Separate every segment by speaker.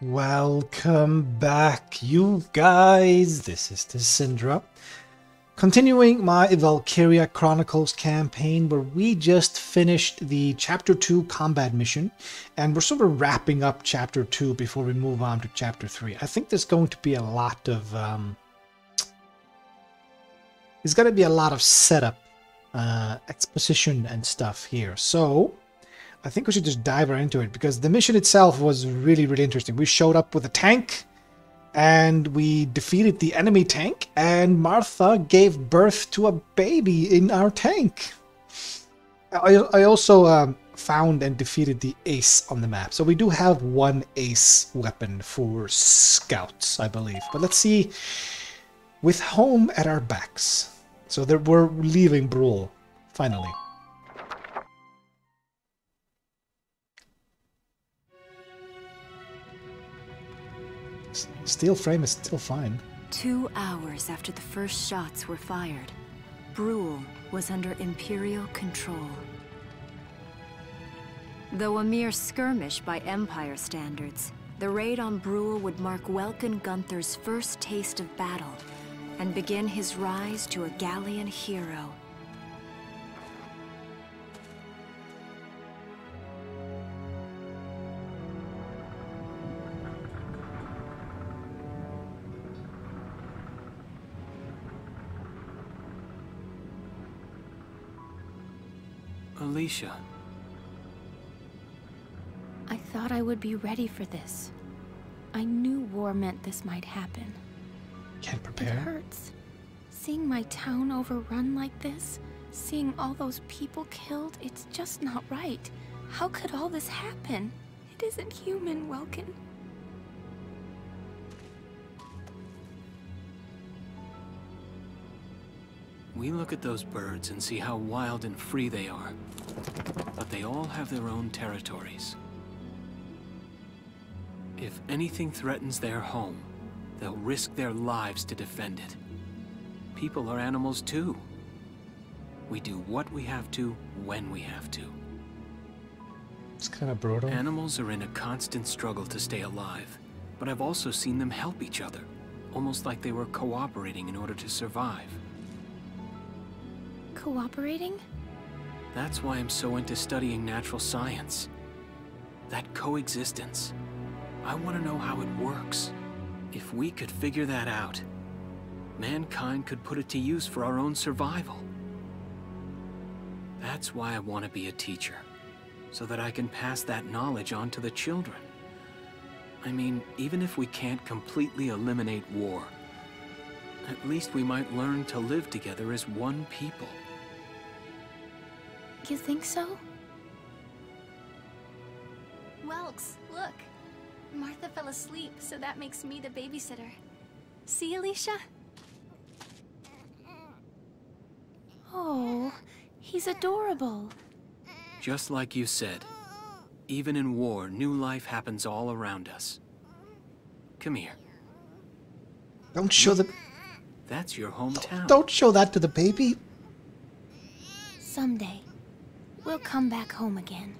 Speaker 1: Welcome back, you guys. This is the Syndra. Continuing my Valkyria Chronicles campaign, where we just finished the Chapter 2 combat mission, and we're sort of wrapping up Chapter 2 before we move on to Chapter 3. I think there's going to be a lot of... there's going to be a lot of setup, exposition and stuff here. So... I think we should just dive right into it, because the mission itself was really, really interesting. We showed up with a tank, and we defeated the enemy tank, and Martha gave birth to a baby in our tank. I also found and defeated the ace on the map. So we do have one ace weapon for scouts, I believe. But let's see, with home at our backs. So we're leaving Brule, finally. Steel frame is still fine.
Speaker 2: 2 hours after the first shots were fired, Brule was under Imperial control. Though a mere skirmish by Empire standards, the raid on Brule would mark Welkin Gunther's first taste of battle and begin his rise to a Gallian hero.
Speaker 3: Alicia.
Speaker 4: I thought I would be ready for this. I knew war meant this might happen.
Speaker 1: Can't
Speaker 4: It
Speaker 1: prepare.
Speaker 4: hurts. Seeing my town overrun like this, seeing all those people killed, it's just not right. How could all this happen? It isn't human, Welkin.
Speaker 3: We look at those birds and see how wild and free they are. But they all have their own territories. If anything threatens their home, they'll risk their lives to defend it. People are animals too. We do what we have to, when we have to.
Speaker 1: It's kind of brutal.
Speaker 3: Animals are in a constant struggle to stay alive, but I've also seen them help each other, almost like they were cooperating in order to survive.
Speaker 4: Cooperating?
Speaker 3: That's why I'm so into studying natural science. That coexistence. I want to know how it works. If we could figure that out, mankind could put it to use for our own survival. That's why I want to be a teacher, so that I can pass that knowledge on to the children. I mean, even if we can't completely eliminate war, at least we might learn to live together as one people.
Speaker 4: You think so?
Speaker 5: Welks, look. Martha fell asleep, so that makes me the babysitter. See, Alicia?
Speaker 4: Oh, he's adorable.
Speaker 3: Just like you said, even in war, new life happens all around us. Come here.
Speaker 1: Don't show the...
Speaker 3: That's your hometown.
Speaker 1: Don't show that to the baby.
Speaker 4: Someday, we'll come back home again.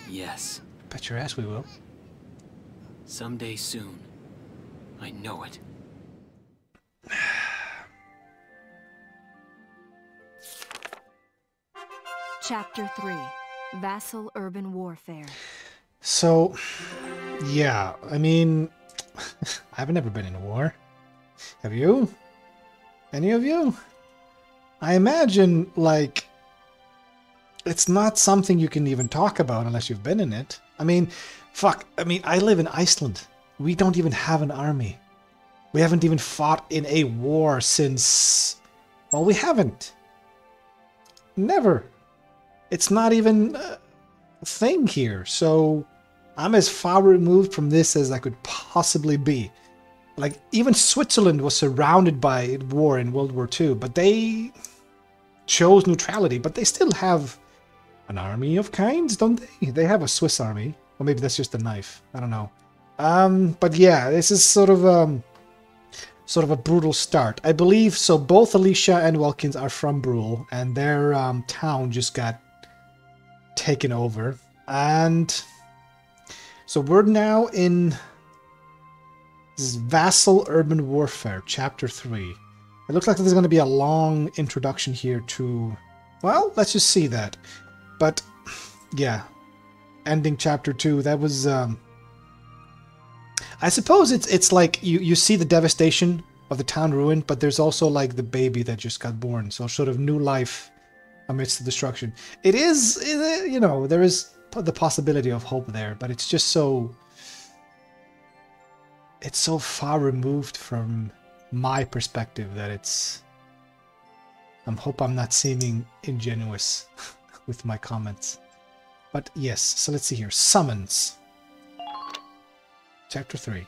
Speaker 3: Yes,
Speaker 1: Bet your ass we will.
Speaker 3: someday soon. I know it.
Speaker 2: Chapter 3, Vassal Urban Warfare.
Speaker 1: So, yeah, I mean, I've never been in a war. Have you? Any of you? I imagine, like, it's not something you can even talk about unless you've been in it. I mean, fuck, I live in Iceland. We don't even have an army. We haven't even fought in a war since... Well, we haven't. Never. It's not even a thing here, so I'm as far removed from this as I could possibly be. Like, even Switzerland was surrounded by war in World War II, but they chose neutrality, but they still have an army of kinds, don't they? They have a Swiss army. Or maybe that's just a knife. I don't know. But yeah, this is sort of a brutal start. I believe, so both Alicia and Welkins are from Brule, and their town just got taken over. And so we're now in This is Vassal Urban Warfare, Chapter 3. It looks like there's going to be a long introduction here to... Well, let's just see that. But, yeah. Ending Chapter 2, that was... I suppose it's like you see the devastation of the town ruined, but there's also like the baby that just got born. So sort of new life amidst the destruction. It is, you know, there is the possibility of hope there, but it's just so... It's so far removed from my perspective that it's... I hope I'm not seeming ingenuous with my comments. But yes, so let's see here. Summons. Chapter 3.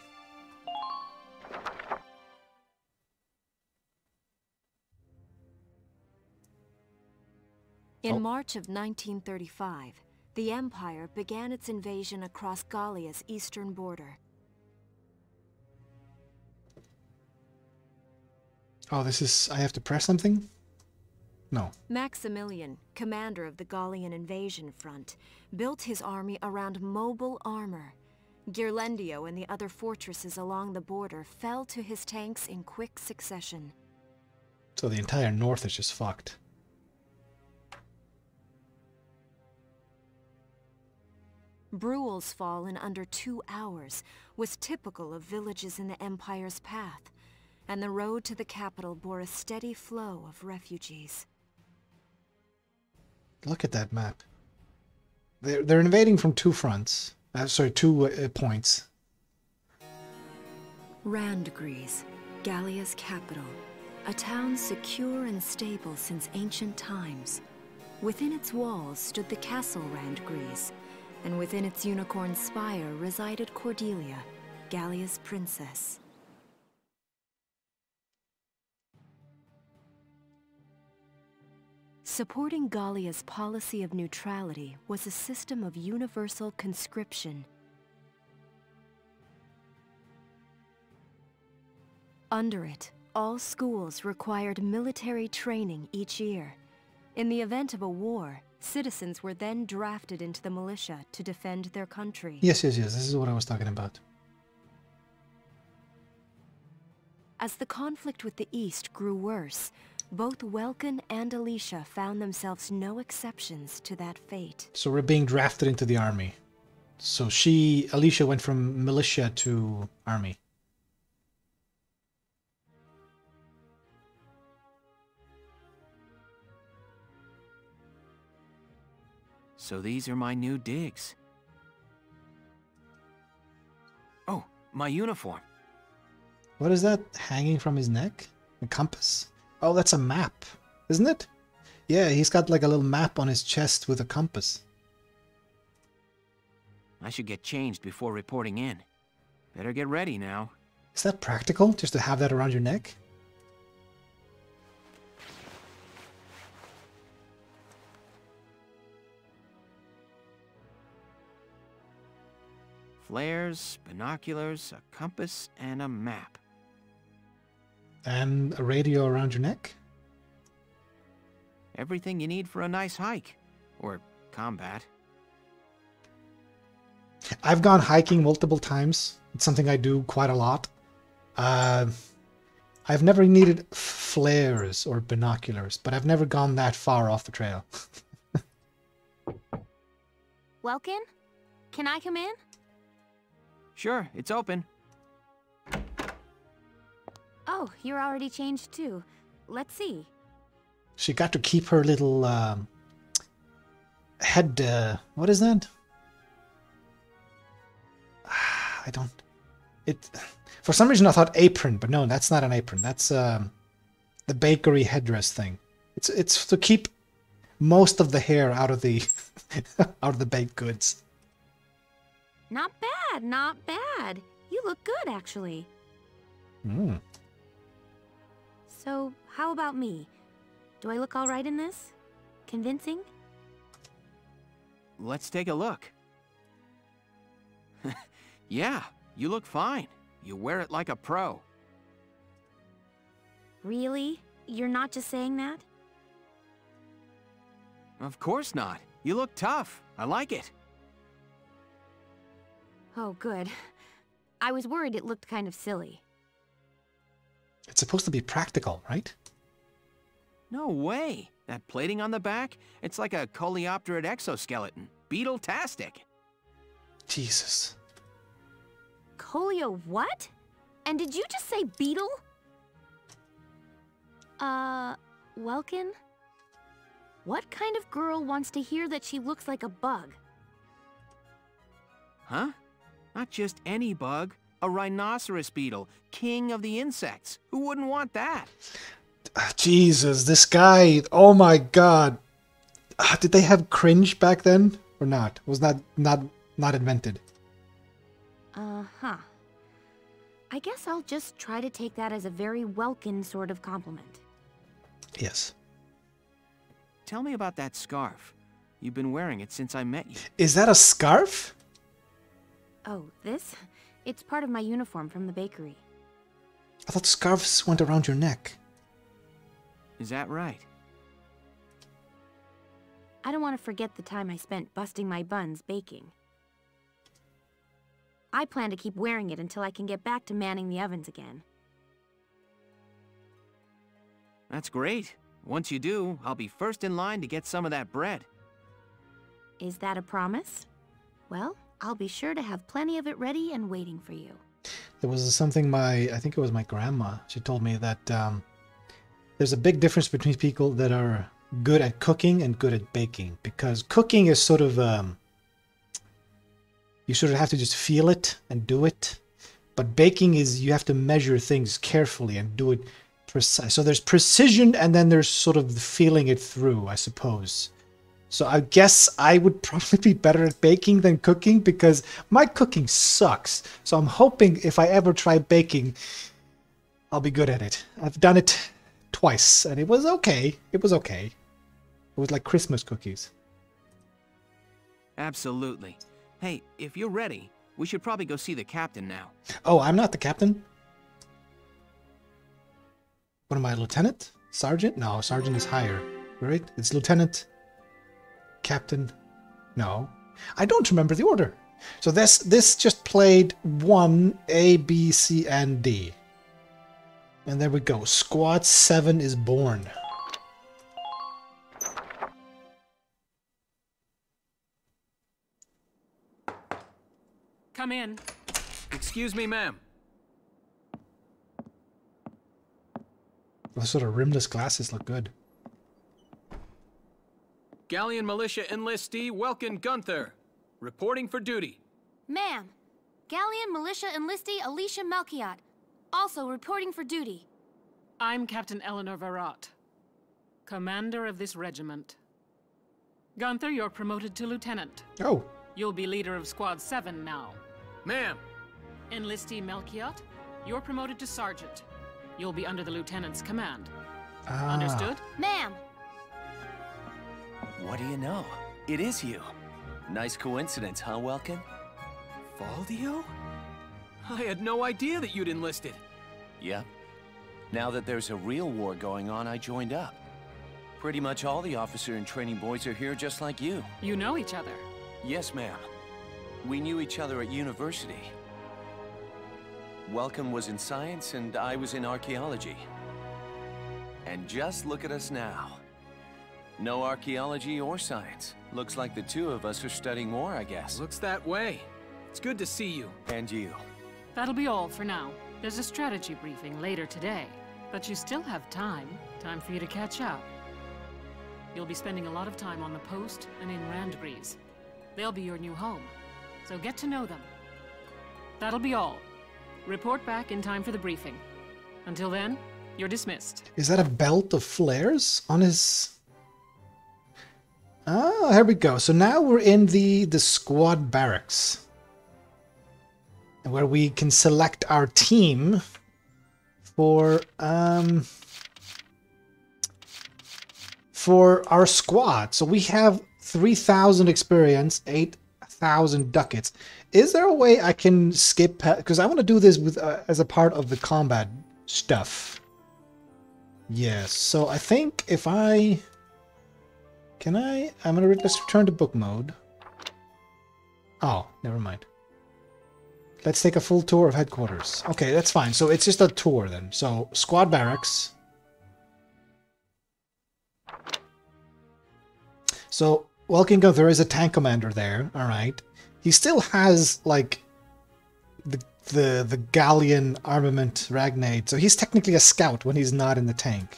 Speaker 2: In March of 1935, the Empire began its invasion across Gallia's eastern border.
Speaker 1: Oh, this is... I have to press something? No.
Speaker 2: Maximilian, commander of the Gallian invasion front, built his army around mobile armor. Ghirlandaio and the other fortresses along the border fell to his tanks in quick succession.
Speaker 1: So the entire north is just fucked.
Speaker 2: Bruhl's fall in under 2 hours was typical of villages in the Empire's path, and the road to the capital bore a steady flow of refugees.
Speaker 1: Look at that map. They're invading from two fronts. Sorry, 2 points.
Speaker 2: Randgries, Gallia's capital, a town secure and stable since ancient times. Within its walls stood the castle Randgries, and within its unicorn spire resided Cordelia, Gallia's princess. Supporting Gallia's policy of neutrality was a system of universal conscription. Under it, all schools required military training each year. In the event of a war, citizens were then drafted into the militia to defend their country.
Speaker 1: Yes. This is what I was talking about.
Speaker 2: As the conflict with the East grew worse, both Welkin and Alicia found themselves no exceptions to that fate.
Speaker 1: So we're being drafted into the army. So Alicia went from militia to army.
Speaker 3: So these are my new digs. Oh, my uniform.
Speaker 1: What is that hanging from his neck? A compass? Oh, that's a map, isn't it? Yeah, he's got like a little map on his chest with a compass.
Speaker 3: I should get changed before reporting in. Better get ready now.
Speaker 1: Is that practical, just to have that around your neck?
Speaker 3: Flares, binoculars, a compass, and a map.
Speaker 1: And a radio around your neck?
Speaker 3: Everything you need for a nice hike. Or combat.
Speaker 1: I've gone hiking multiple times. It's something I do quite a lot. I've never needed flares or binoculars, but I've never gone that far off the trail.
Speaker 4: Welkin? Can I come in?
Speaker 3: Sure, it's open.
Speaker 4: Oh, you're already changed too. Let's see.
Speaker 1: She got to keep her little head. What is that? I don't. It. For some reason, I thought apron, but no, that's not an apron. That's the bakery headdress thing. It's to keep most of the hair out of the out of the baked goods.
Speaker 4: Not bad, not bad. You look good, actually.
Speaker 1: Hmm.
Speaker 4: So, how about me? Do I look all right in this? Convincing?
Speaker 3: Let's take a look. Yeah, you look fine. You wear it like a pro.
Speaker 4: Really? You're not just saying that?
Speaker 3: Of course not. You look tough. I like it.
Speaker 4: Oh, good.
Speaker 6: I was worried it looked kind of silly.
Speaker 1: It's supposed to be practical, right?
Speaker 3: No way. That plating on the back? It's like a coleopterate exoskeleton. Beetle-tastic.
Speaker 1: Jesus.
Speaker 6: Colio what? And did you just say beetle? Welkin? What kind of girl wants to hear that she looks like a bug?
Speaker 3: Huh? Not just any bug. A rhinoceros beetle, king of the insects. Who wouldn't want that?
Speaker 1: Jesus, this guy. Oh my god. Did they have cringe back then or not? Was that not invented?
Speaker 6: Uh-huh. I guess I'll just try to take that as a very welcome sort of compliment.
Speaker 1: Yes.
Speaker 3: Tell me about that scarf. You've been wearing it since I met you.
Speaker 1: Is that a scarf?
Speaker 6: Oh, this? It's part of my uniform from the bakery.
Speaker 1: I thought scarves went around your neck.
Speaker 3: Is that right?
Speaker 6: I don't want to forget the time I spent busting my buns baking. I plan to keep wearing it until I can get back to manning the ovens again.
Speaker 3: That's great. Once you do, I'll be first in line to get some of that bread.
Speaker 6: Is that a promise? Well, I'll be sure to have plenty of it ready and waiting for you.
Speaker 1: There was something I think it was my grandma. She told me that there's a big difference between people that are good at cooking and good at baking. Because cooking is sort of, you sort of have to just feel it and do it. But baking is, you have to measure things carefully and do it precise. So there's precision and then there's sort of feeling it through, I suppose. So I guess I would probably be better at baking than cooking because my cooking sucks. So I'm hoping if I ever try baking, I'll be good at it. I've done it twice and it was okay. It was okay. It was like Christmas cookies.
Speaker 3: Absolutely. Hey, if you're ready, we should probably go see the captain now.
Speaker 1: Oh, I'm not the captain? What am I, lieutenant? Sergeant? No, sergeant is higher, right? It's lieutenant, captain. No, I don't remember the order. So this just played 1, A, B, C, and D. And there we go. Squad 7 is born.
Speaker 3: Come in. Excuse me, ma'am.
Speaker 1: Those sort of rimless glasses look good.
Speaker 3: Galleon Militia Enlistee Welkin Gunther, reporting for duty.
Speaker 6: Ma'am, Galleon Militia Enlistee Alicia Melchiot, also reporting for duty.
Speaker 7: I'm Captain Eleanor Varrot, commander of this regiment. Gunther, you're promoted to lieutenant.
Speaker 1: Oh.
Speaker 7: You'll be leader of Squad 7 now.
Speaker 3: Ma'am.
Speaker 7: Enlistee Melchiot, you're promoted to sergeant. You'll be under the lieutenant's command.
Speaker 1: Ah.
Speaker 7: Understood?
Speaker 6: Ma'am!
Speaker 8: What do you know? It is you. Nice coincidence, huh, Welkin?
Speaker 3: Valdio? I had no idea that you'd enlisted.
Speaker 8: Yep. Now that there's a real war going on, I joined up. Pretty much all the officer and training boys are here just like you.
Speaker 7: You know each other?
Speaker 8: Yes, ma'am. We knew each other at university. Welcome was in science and I was in archaeology. And just look at us now. No archaeology or science. Looks like the two of us are studying war, I guess.
Speaker 3: Looks that way. It's good to see you.
Speaker 8: And you.
Speaker 7: That'll be all for now. There's a strategy briefing later today. But you still have time. Time for you to catch up. You'll be spending a lot of time on the post and in Randgrees. They'll be your new home. So get to know them. That'll be all. Report back in time for the briefing. Until then, you're dismissed.
Speaker 1: Is that a belt of flares on his... Ah, here we go. So now we're in the squad barracks. Where we can select our team for our squad. So we have 3,000 experience, 8,000 ducats. Is there a way I can skip? Because I want to do this with as a part of the combat stuff. Yes. So I think if I can, I'm gonna let's return to book mode. Oh, never mind. Let's take a full tour of headquarters. Okay, that's fine. So it's just a tour then. So, squad barracks. So, Welkin Gunther is a tank commander there, alright. He still has, like, the Galleon armament Ragnade, so he's technically a scout when he's not in the tank.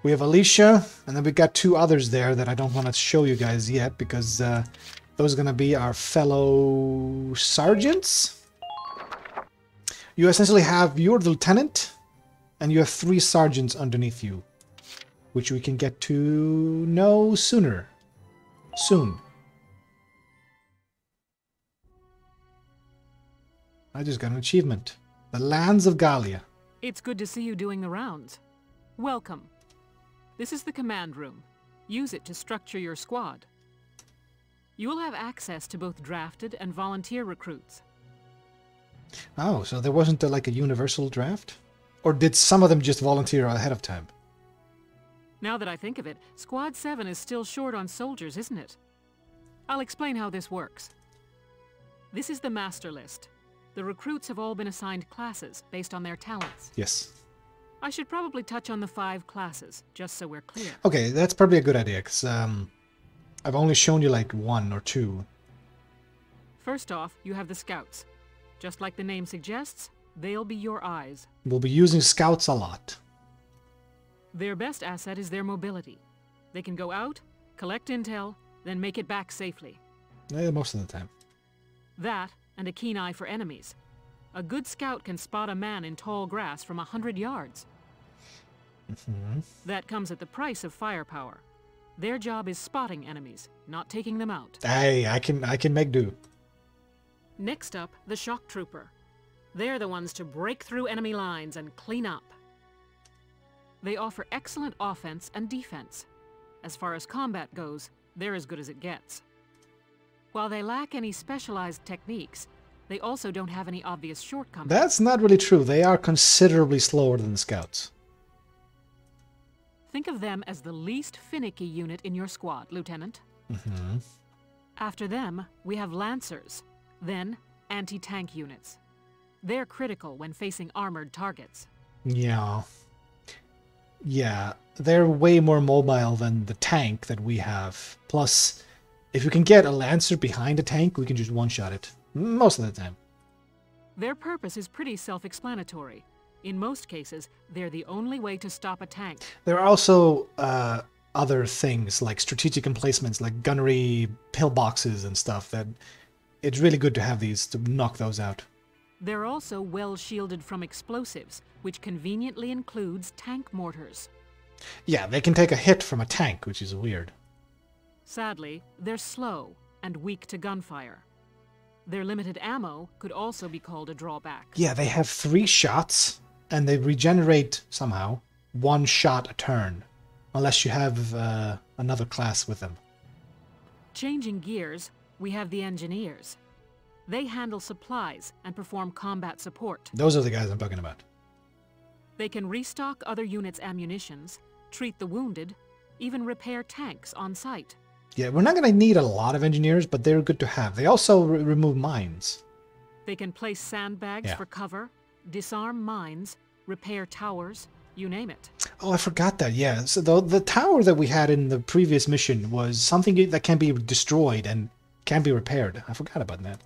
Speaker 1: We have Alicia, and then we got two others there that I don't want to show you guys yet, because those are going to be our fellow sergeants. You essentially have your lieutenant, and you have 3 sergeants underneath you, which we can get to know soon. I just got an achievement. The Lands of Gallia.
Speaker 7: It's good to see you doing the rounds. Welcome. This is the command room. Use it to structure your squad. You will have access to both drafted and volunteer recruits.
Speaker 1: Oh, so there wasn't like a universal draft? Or did some of them just volunteer ahead of time?
Speaker 7: Now that I think of it, Squad 7 is still short on soldiers, isn't it? I'll explain how this works. This is the master list. The recruits have all been assigned classes based on their talents.
Speaker 1: Yes.
Speaker 7: I should probably touch on the 5 classes, just so we're clear.
Speaker 1: Okay, that's probably a good idea, because I've only shown you like 1 or 2.
Speaker 7: First off, you have the scouts. Just like the name suggests, they'll be your eyes.
Speaker 1: We'll be using scouts a lot.
Speaker 7: Their best asset is their mobility. They can go out, collect intel, then make it back safely.
Speaker 1: Most of the time.
Speaker 7: That, and a keen eye for enemies. A good scout can spot a man in tall grass from 100 yards. That comes at the price of firepower. Their job is spotting enemies, not taking them out.
Speaker 1: Hey, I can make do.
Speaker 7: Next up, the shock trooper. They're the ones to break through enemy lines and clean up. They offer excellent offense and defense. As far as combat goes, they're as good as it gets. While they lack any specialized techniques, they also don't have any obvious shortcomings.
Speaker 1: That's not really true. They are considerably slower than the scouts.
Speaker 7: Think of them as the least finicky unit in your squad, Lieutenant. After them, we have Lancers, then anti-tank units. They're critical when facing armored targets.
Speaker 1: Yeah. Yeah, they're way more mobile than the tank that we have. Plus, if we can get a Lancer behind a tank, we can just one-shot it. Most of the time.
Speaker 7: Their purpose is pretty self-explanatory. In most cases, they're the only way to stop a tank.
Speaker 1: There are also other things, like strategic emplacements, like gunnery pillboxes and stuff, that it's really good to have these to knock those out.
Speaker 7: They're also well shielded from explosives, which conveniently includes tank mortars.
Speaker 1: Yeah, they can take a hit from a tank, which is weird.
Speaker 7: Sadly, they're slow and weak to gunfire. Their limited ammo could also be called a drawback.
Speaker 1: Yeah, they have 3 shots, and they regenerate, somehow, 1 shot a turn. Unless you have another class with them.
Speaker 7: Changing gears, we have the engineers. They handle supplies and perform combat support.
Speaker 1: Those are the guys I'm talking about.
Speaker 7: They can restock other units' ammunitions, treat the wounded, even repair tanks on site.
Speaker 1: Yeah, we're not going to need a lot of engineers, but they're good to have. They also remove mines.
Speaker 7: They can place sandbags for cover, disarm mines, repair towers, you name it.
Speaker 1: Oh, I forgot that, yeah. So the tower that we had in the previous mission was something that can be destroyed and can be repaired. I forgot about that.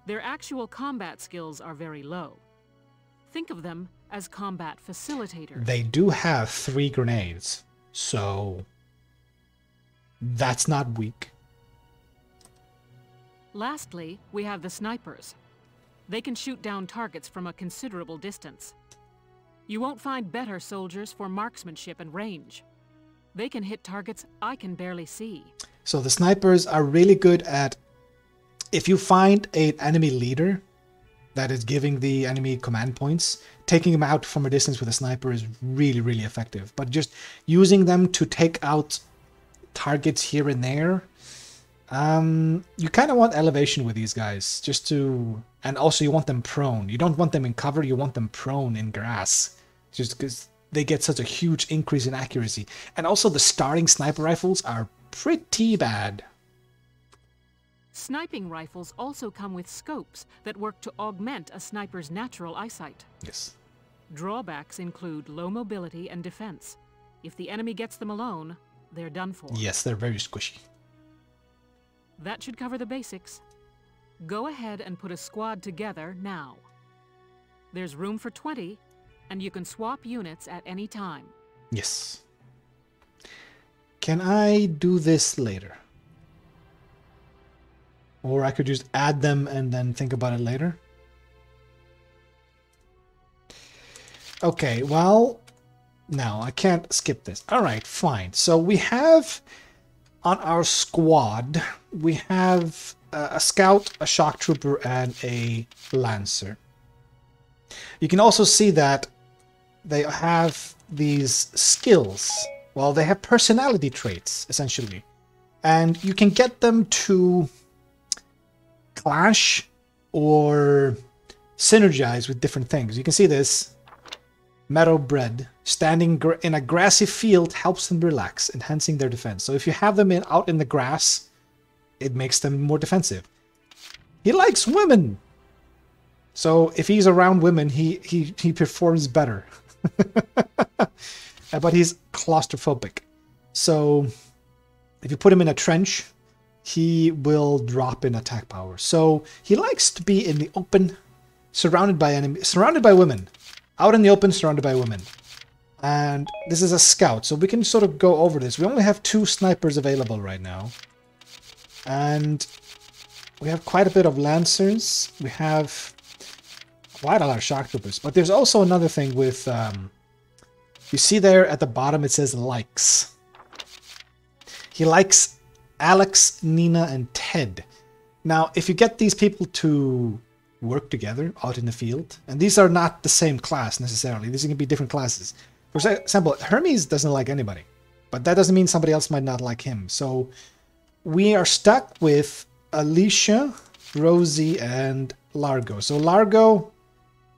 Speaker 7: Their actual combat skills are very low. Think of them as combat facilitators.
Speaker 1: They do have 3 grenades, so that's not weak.
Speaker 7: Lastly, we have the snipers. They can shoot down targets from a considerable distance. You won't find better soldiers for marksmanship and range. They can hit targets I can barely see.
Speaker 1: So the snipers are really good at, if you find an enemy leader that is giving the enemy command points, taking them out from a distance with a sniper is really, really effective. But just using them to take out targets here and there, you kind of want elevation with these guys, just to, and also you want them prone. You don't want them in cover, you want them prone in grass, just because they get such a huge increase in accuracy. And also the starting sniper rifles are pretty bad.
Speaker 7: Sniping rifles also come with scopes that work to augment a sniper's natural eyesight.
Speaker 1: Yes.
Speaker 7: Drawbacks include low mobility and defense. If the enemy gets them alone, they're done for.
Speaker 1: Yes, they're very squishy.
Speaker 7: That should cover the basics. Go ahead and put a squad together now. There's room for 20, and you can swap units at any time.
Speaker 1: Yes. Can I do this later? Or I could just add them and then think about it later? Okay, well, no, I can't skip this. All right, fine. So we have on our squad, we have a scout, a shock trooper, and a lancer. You can also see that they have these skills. Well, they have personality traits, essentially. And you can get them to clash or synergize with different things. You can see this. Meadow bread. Standing in a grassy field helps them relax, enhancing their defense. So if you have them out in the grass, it makes them more defensive. He likes women. So if he's around women, he performs better. But he's claustrophobic. So if you put him in a trench, he will drop in attack power. So he likes to be in the open, surrounded by enemies, surrounded by women. Out in the open, surrounded by women. And this is a scout, so we can sort of go over this. We only have 2 snipers available right now. And we have quite a bit of lancers. We have quite a lot of shock troopers. But there's also another thing with... you see there at the bottom it says likes. He likes Alex, Nina, and Ted. Now, if you get these people to work together out in the field, and these are not the same class necessarily, these can be different classes. For example, Hermes doesn't like anybody, but that doesn't mean somebody else might not like him. So we are stuck with Alicia, Rosie, and Largo. So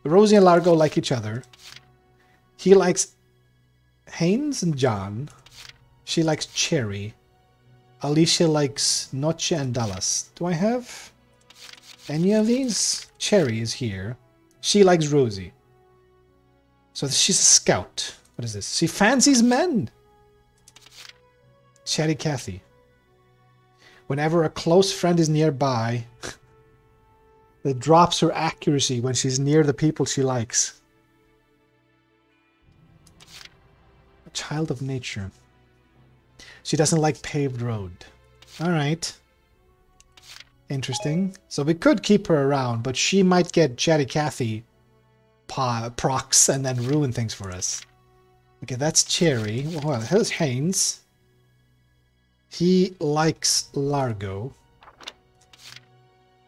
Speaker 1: Rosie and Largo like each other. He likes Haynes and John. She likes Cherry. Alicia likes Noche and Dallas. Do I have any of these? Cherry is here. She likes Rosie. So she's a scout. What is this? She fancies men. Chatty Cathy. Whenever a close friend is nearby, that drops her accuracy when she's near the people she likes. A child of nature. She doesn't like paved road. Alright. Interesting. So we could keep her around, but she might get Chatty Cathy procs and then ruin things for us. Okay, that's Cherry. Well, here's Haynes. He likes Largo.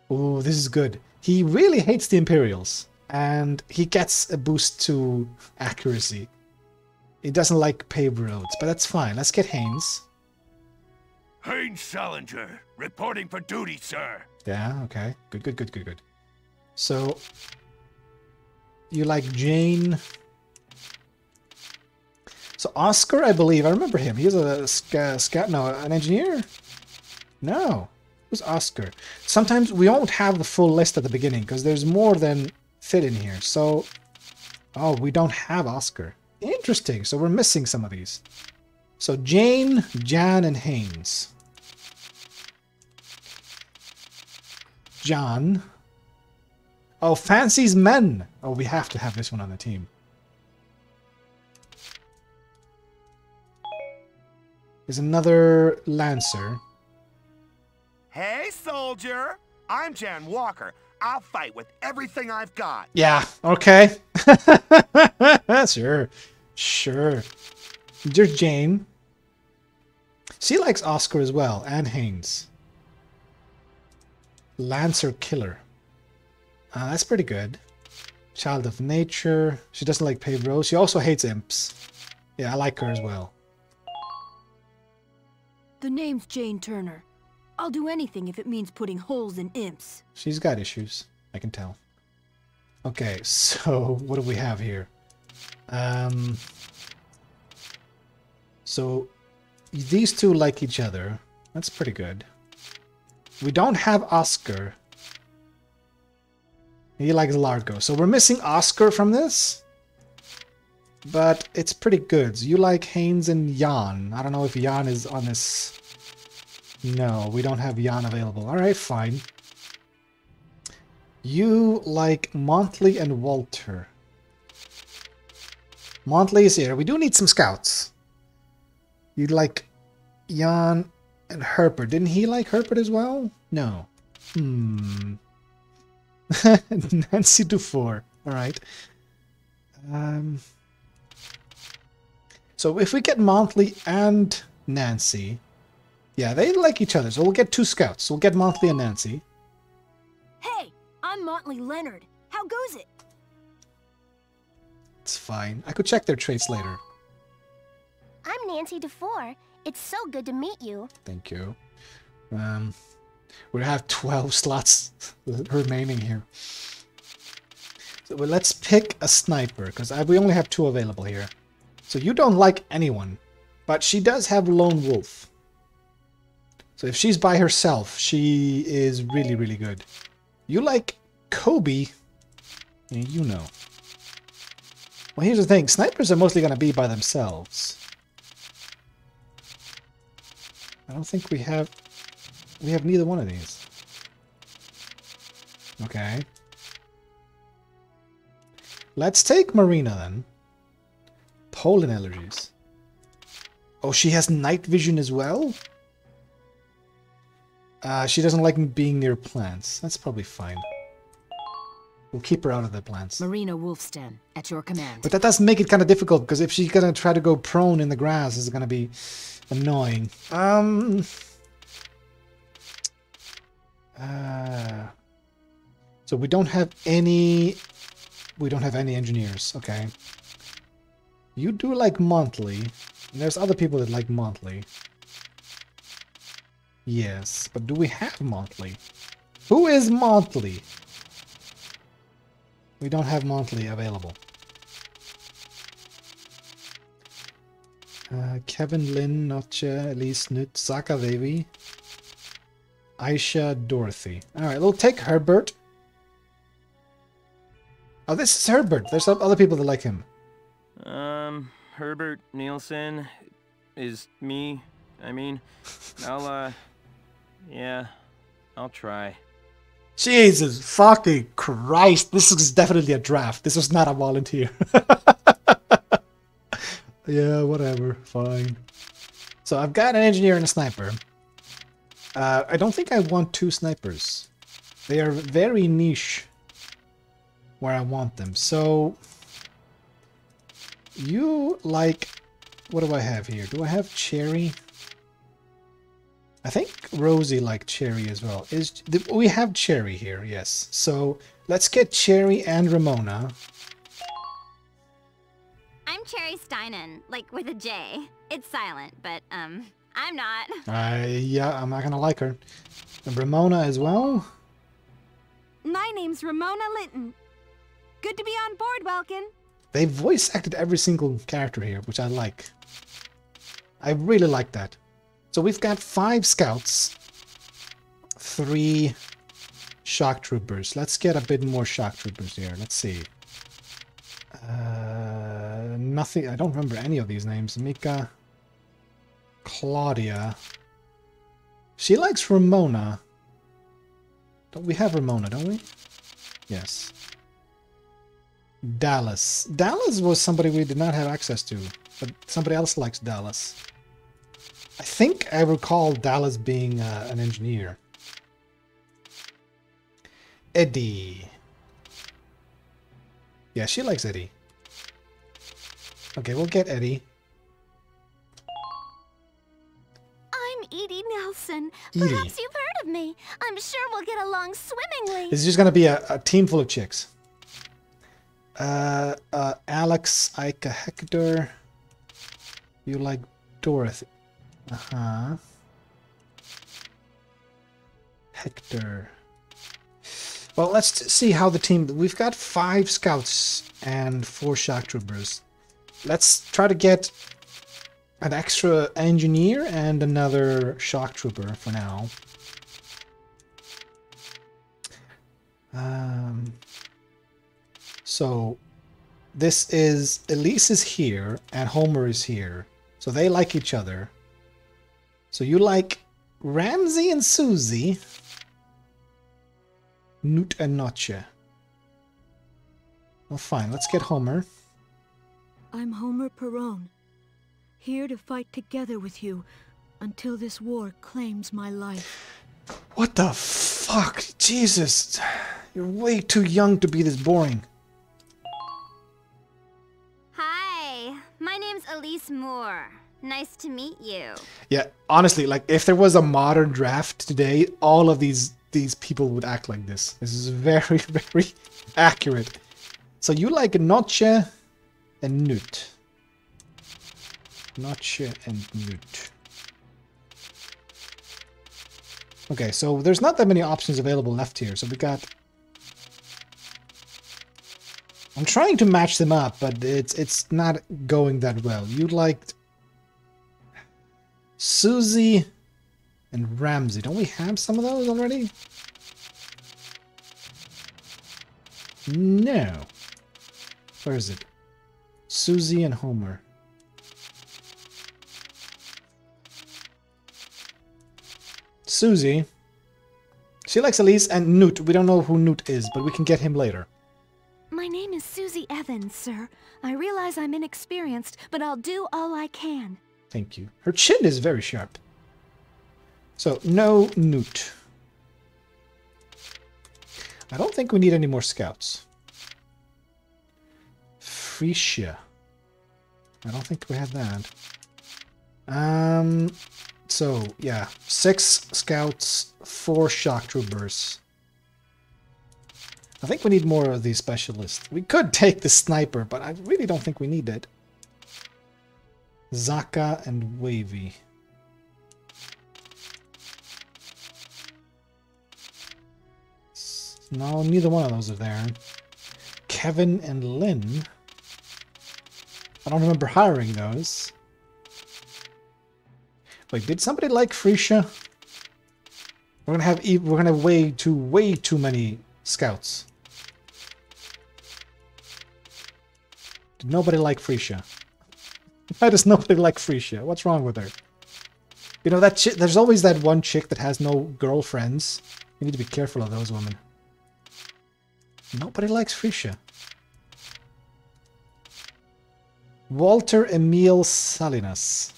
Speaker 1: Oh, this is good. He really hates the Imperials, and he gets a boost to accuracy. He doesn't like paved roads, but that's fine. Let's get Haynes.
Speaker 9: Haynes Salinger, reporting for duty, sir.
Speaker 1: Yeah, okay. Good. So, you like Jane. So Oscar, I believe, I remember him. He was a scout, no, an engineer? No, it was Oscar. Sometimes we won't have the full list at the beginning, because there's more than fit in here. So, oh, we don't have Oscar. Interesting, so we're missing some of these. So Jane, Jan, and Haynes. John. Oh, fancies men. Oh, we have to have this one on the team. There's another Lancer.
Speaker 9: Hey, soldier. I'm Jan Walker. I'll fight with everything I've got.
Speaker 1: Yeah, okay. Sure. There's Jane. She likes Oscar as well, and Haynes. Lancer Killer. That's pretty good. Child of Nature. She doesn't like paved roads. She also hates imps. Yeah, I like her as well.
Speaker 6: The name's Jane Turner. I'll do anything if it means putting holes in imps.
Speaker 1: She's got issues, I can tell. Okay, so what do we have here? So these two like each other. That's pretty good. We don't have Oscar. He likes Largo. So we're missing Oscar from this. But it's pretty good. So you like Haynes and Jan. I don't know if Jan is on this. No, we don't have Jan available. Alright, fine. You like Monthly and Walter. Monthly is here. We do need some scouts. You like Jan and Herpert. Didn't he like Herpert as well? No. Nancy Dufour. Alright. So if we get Monthly and Nancy... Yeah, they like each other, so we'll get 2 scouts. So we'll get Monthly and Nancy.
Speaker 10: Hey, I'm Monthly Leonard. How goes it?
Speaker 1: It's fine. I could check their traits later.
Speaker 10: I'm Nancy Dufour. It's so good to meet you.
Speaker 1: Thank you. We have 12 slots remaining here. So well, let's pick a sniper, because we only have 2 available here. So you don't like anyone, but she does have Lone Wolf. So if she's by herself, she is really, really good. You like Kobe, yeah, you know. Well, here's the thing. Snipers are mostly going to be by themselves. I don't think we have neither one of these. Okay. Let's take Marina then. Pollen allergies. Oh, she has night vision as well? She doesn't like being near plants. That's probably fine. We'll keep her out of the plants.
Speaker 10: Marina Wolfston, at your command.
Speaker 1: But that does make it kind of difficult, because if she's gonna try to go prone in the grass, it's gonna be annoying. So we don't have any... We don't have any engineers. Okay. You do like Monthly. There's other people that like Monthly. Yes, but do we have Monthly? Who is Monthly? We don't have Monthly available. Kevin, Lynn, Noche, Elise, Nut, Saka, Devi, Aisha, Dorothy. Alright, we'll take Herbert. Oh, this is Herbert. There's some other people that like him.
Speaker 3: Herbert Nielsen is me. I mean, yeah, I'll try.
Speaker 1: Jesus fucking Christ. This is definitely a draft. This was not a volunteer. Yeah, whatever. Fine. So I've got an engineer and a sniper. I don't think I want 2 snipers. They are very niche where I want them. So you like... What do I have here? Do I have Cherry? I think Rosie liked Cherry as well. We have Cherry here, yes. So let's get Cherry and Ramona.
Speaker 6: I'm Cherry Steinen, like with a J. It's silent, but I'm not.
Speaker 1: Yeah, I'm not gonna like her. And Ramona as well.
Speaker 10: My name's Ramona Linton. Good to be on board, Welkin.
Speaker 1: They voice acted every single character here, which I like. I really like that. So we've got 5 scouts, 3 shock troopers. Let's get a bit more shock troopers here. Let's see. Nothing. I don't remember any of these names. Mika, Claudia. She likes Ramona. Don't we have Ramona, don't we? Yes. Dallas. Dallas was somebody we did not have access to, but somebody else likes Dallas. I think I recall Dallas being an engineer. Eddie. Yeah, she likes Eddie. Okay, we'll get Eddie.
Speaker 10: I'm Edie Nelson.
Speaker 1: Edie.
Speaker 10: Perhaps you've heard of me. I'm sure we'll get along swimmingly.
Speaker 1: This is just gonna be a team full of chicks. Alex, Ika, Hector. You like Dorothy. Uh-huh. Hector. Well, let's see how the team... We've got 5 scouts and 4 shock troopers. Let's try to get an extra engineer and another shock trooper for now. So this is Elise is here and Homer is here. So they like each other. So you like Ramsey and Susie. Newt and Notche. Well, fine. Let's get Homer.
Speaker 11: I'm Homer Perone, here to fight together with you until this war claims my life.
Speaker 1: What the fuck? Jesus. You're way too young to be this boring.
Speaker 6: Hi, my name's Elise Moore. Nice to meet you.
Speaker 1: Yeah, honestly, like, if there was a modern draft today, all of these people would act like this. This is very, very accurate. So you like Notche and Newt. Notche and Newt. Okay, so there's not that many options available left here. So we got... I'm trying to match them up, but it's not going that well. You liked Susie and Ramsey. Don't we have some of those already? No. Where is it? Susie and Homer. Susie. She likes Elise and Newt. We don't know who Newt is, but we can get him later.
Speaker 10: My name is Susie Evans, sir. I realize I'm inexperienced, but I'll do all I can.
Speaker 1: Thank you. Her chin is very sharp. So, no Newt. I don't think we need any more scouts. Frisia. I don't think we had that. So, yeah. 6 scouts, 4 shock troopers. I think we need more of these specialists. We could take the sniper, but I really don't think we need it. Zaka and Wavy. No, neither one of those are there. Kevin and Lynn. I don't remember hiring those. Wait, did somebody like Frisia? We're gonna have way too many scouts. Did nobody like Frisia? Why does nobody like Frisia? What's wrong with her? You know, that there's always that one chick that has no girlfriends. You need to be careful of those women. Nobody likes Frisia. Walter Emil Salinas.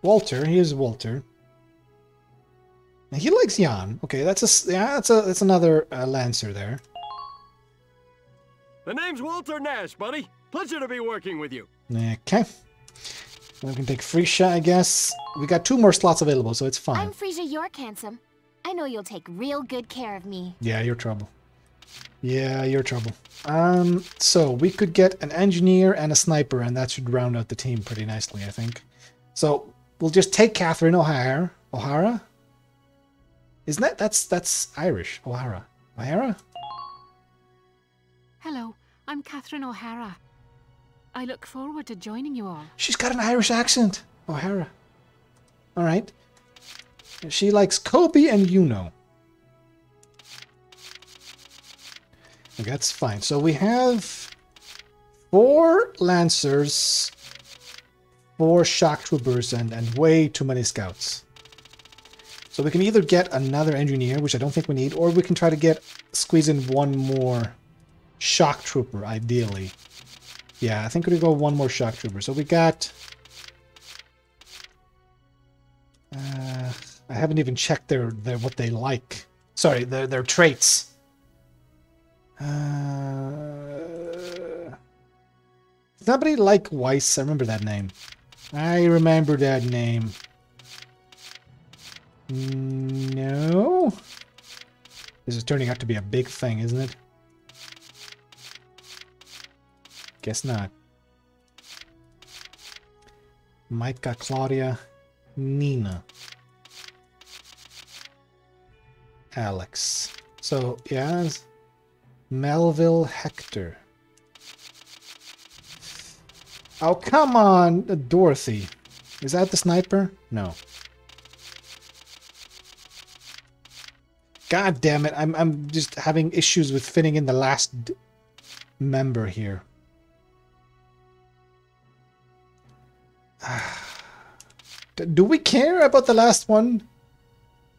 Speaker 1: Walter, here's Walter. And he likes Jan. Okay, that's another Lancer there.
Speaker 12: The name's Walter Nash, buddy. Pleasure to be working with you.
Speaker 1: Okay. We can take Frisia, I guess. We got 2 more slots available, so it's fine.
Speaker 5: I'm Frisia York, handsome. I know you'll take real good care of me.
Speaker 1: Yeah, you're trouble. Yeah, you're trouble. So we could get an engineer and a sniper, and that should round out the team pretty nicely, I think. So we'll just take Catherine O'Hara. O'Hara? Isn't that's Irish? O'Hara. O'Hara?
Speaker 7: Hello, I'm Catherine O'Hara. I look forward to joining you all.
Speaker 1: She's got an Irish accent. O'Hara. All right. She likes Kobe and Yuno. Okay, that's fine. So we have 4 Lancers, 4 shock troopers, and way too many scouts. So we can either get another engineer, which I don't think we need, or we can try to squeeze in 1 more shock trooper, ideally. Yeah, I think we're gonna go 1 more shock trooper. So we got... I haven't even checked their what they like. Sorry, their traits. Somebody like Weiss. I remember that name. No. This is turning out to be a big thing, isn't it? Guess not. Micah, Claudia, Nina. Alex. So, yeah. Melville Hector. Oh, come on, Dorothy. Is that the sniper? No. God damn it. I'm just having issues with fitting in the last member here. Do we care about the last one?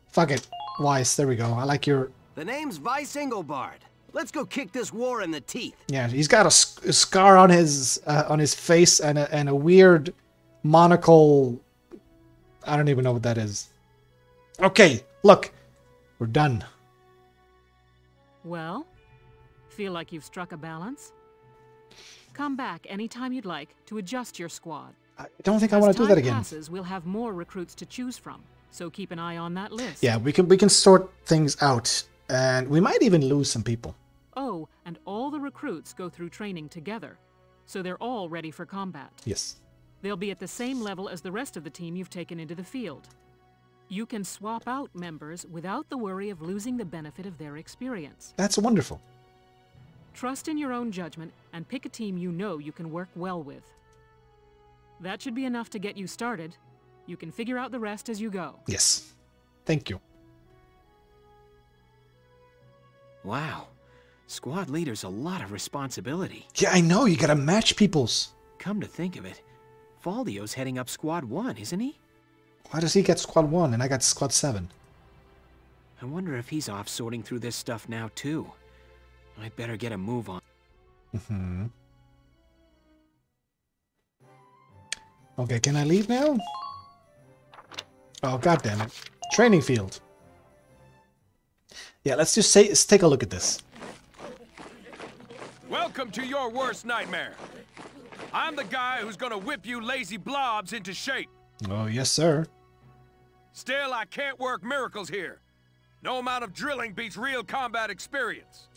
Speaker 1: Fuck it. Weiss, there we go. I like your...
Speaker 12: The name's Weiss Engelbard. Let's go kick this war in the teeth.
Speaker 1: Yeah, he's got a scar on his face and a weird monocle. I don't even know what that is. Okay, look. We're done.
Speaker 7: Well, feel like you've struck a balance? Come back anytime you'd like to adjust your squad.
Speaker 1: I don't think I want to do that again.
Speaker 7: As time passes, we'll have more recruits to choose from, so keep an eye on that list.
Speaker 1: Yeah, we can sort things out, and we might even lose some people.
Speaker 7: Oh, and all the recruits go through training together, so they're all ready for combat.
Speaker 1: Yes.
Speaker 7: They'll be at the same level as the rest of the team you've taken into the field. You can swap out members without the worry of losing the benefit of their experience.
Speaker 1: That's wonderful.
Speaker 7: Trust in your own judgment and pick a team you know you can work well with. That should be enough to get you started. You can figure out the rest as you go.
Speaker 1: Yes. Thank you.
Speaker 3: Wow. Squad leader's a lot of responsibility.
Speaker 1: Yeah, I know. You gotta match people's.
Speaker 3: Come to think of it, Faldio's heading up Squad 1, isn't he?
Speaker 1: Why does he get Squad 1 and I got Squad 7?
Speaker 3: I wonder if he's off sorting through this stuff now, too. I'd better get a move on.
Speaker 1: Mm-hmm. Okay, can I leave now? Oh, god damn it. Training field. Yeah, let's take a look at this.
Speaker 13: Welcome to your worst nightmare. I'm the guy who's gonna whip you lazy blobs into shape.
Speaker 1: Oh, yes, sir.
Speaker 13: Still, I can't work miracles here. No amount of drilling beats real combat experience.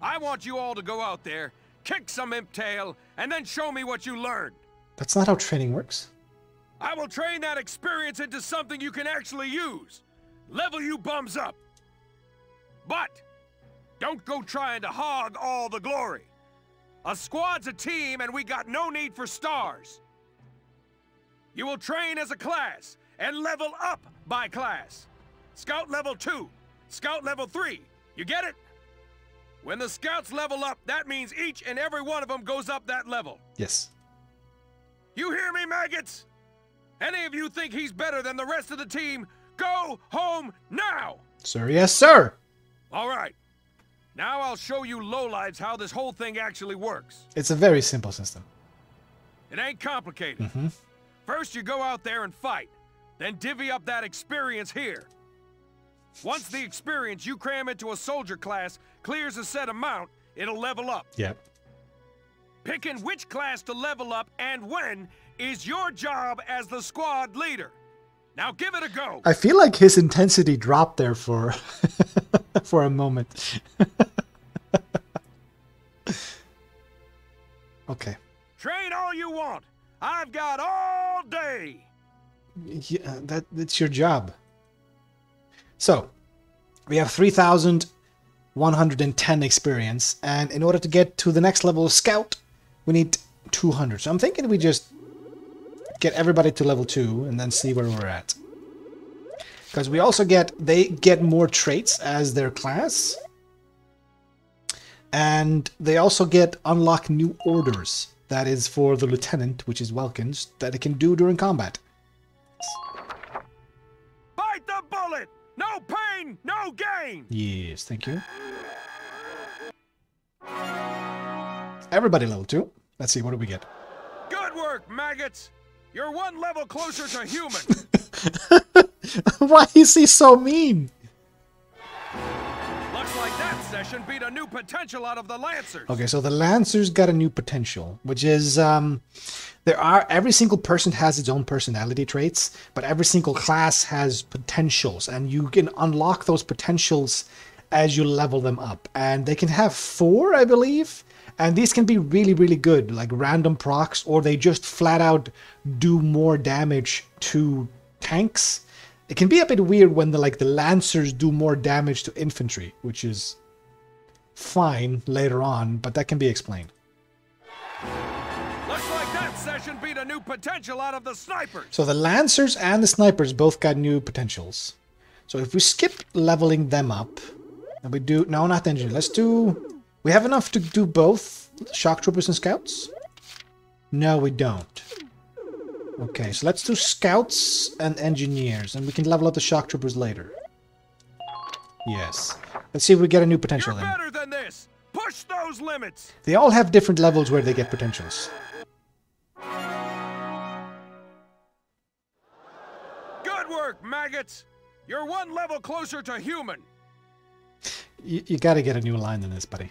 Speaker 13: I want you all to go out there, kick some imp tail, and then show me what you learned.
Speaker 1: That's not how training works.
Speaker 13: I will train that experience into something you can actually use. Level you bums up. But don't go trying to hog all the glory. A squad's a team, and we got no need for stars. You will train as a class and level up by class. Scout level 2, Scout level 3. You get it? When the scouts level up, that means each and every one of them goes up that level.
Speaker 1: Yes.
Speaker 13: You hear me, maggots? Any of you think he's better than the rest of the team, go home now!
Speaker 1: Sir, yes, sir!
Speaker 13: All right. Now I'll show you lowlives how this whole thing actually works.
Speaker 1: It's a very simple system.
Speaker 13: It ain't complicated.
Speaker 1: Mm-hmm.
Speaker 13: First you go out there and fight, then divvy up that experience here. Once the experience you cram into a soldier class clears a set amount, it'll level up.
Speaker 1: Yep.
Speaker 13: Picking which class to level up and when is your job as the squad leader. Now give it a go.
Speaker 1: I feel like his intensity dropped there for for a moment. Okay.
Speaker 13: Train all you want. I've got all day.
Speaker 1: Yeah, that's your job. So, we have 3,110 experience, and in order to get to the next level of Scout, we need 200. So I'm thinking we just get everybody to level 2 and then see where we're at. Because we also they get more traits as their class. And they also unlock new orders. That is for the lieutenant, which is Welkins, that it can do during combat.
Speaker 13: Bite the bullet! No pain, no gain!
Speaker 1: Yes, thank you. Everybody level 2. Let's see, what do we get?
Speaker 13: Good work, maggots! You're one level closer to human.
Speaker 1: Why is he so mean?
Speaker 13: Looks like that session beat a new potential out of the Lancers.
Speaker 1: Okay, so the Lancers got a new potential, which is every single person has its own personality traits, but every single class has potentials, and you can unlock those potentials as you level them up. And they can have 4, I believe. And these can be really, really good, like random procs, or they just flat out do more damage to tanks. It can be a bit weird when the Lancers do more damage to infantry, which is fine later on, but that can be explained.
Speaker 13: Looks like that session beat a new potential out of the snipers.
Speaker 1: So the Lancers and the snipers both got new potentials. So if we skip leveling them up, and we do... No, not engineer. Let's do... We have enough to do both shock troopers and scouts? No, we don't. Okay, so let's do scouts and engineers, and we can level up the shock troopers later. Yes. Let's see if we get a new potential
Speaker 13: You're
Speaker 1: then.
Speaker 13: better than this! Push those limits!
Speaker 1: They all have different levels where they get potentials.
Speaker 13: Good work, maggots! You're one level closer to human!
Speaker 1: You gotta get a new line than this, buddy.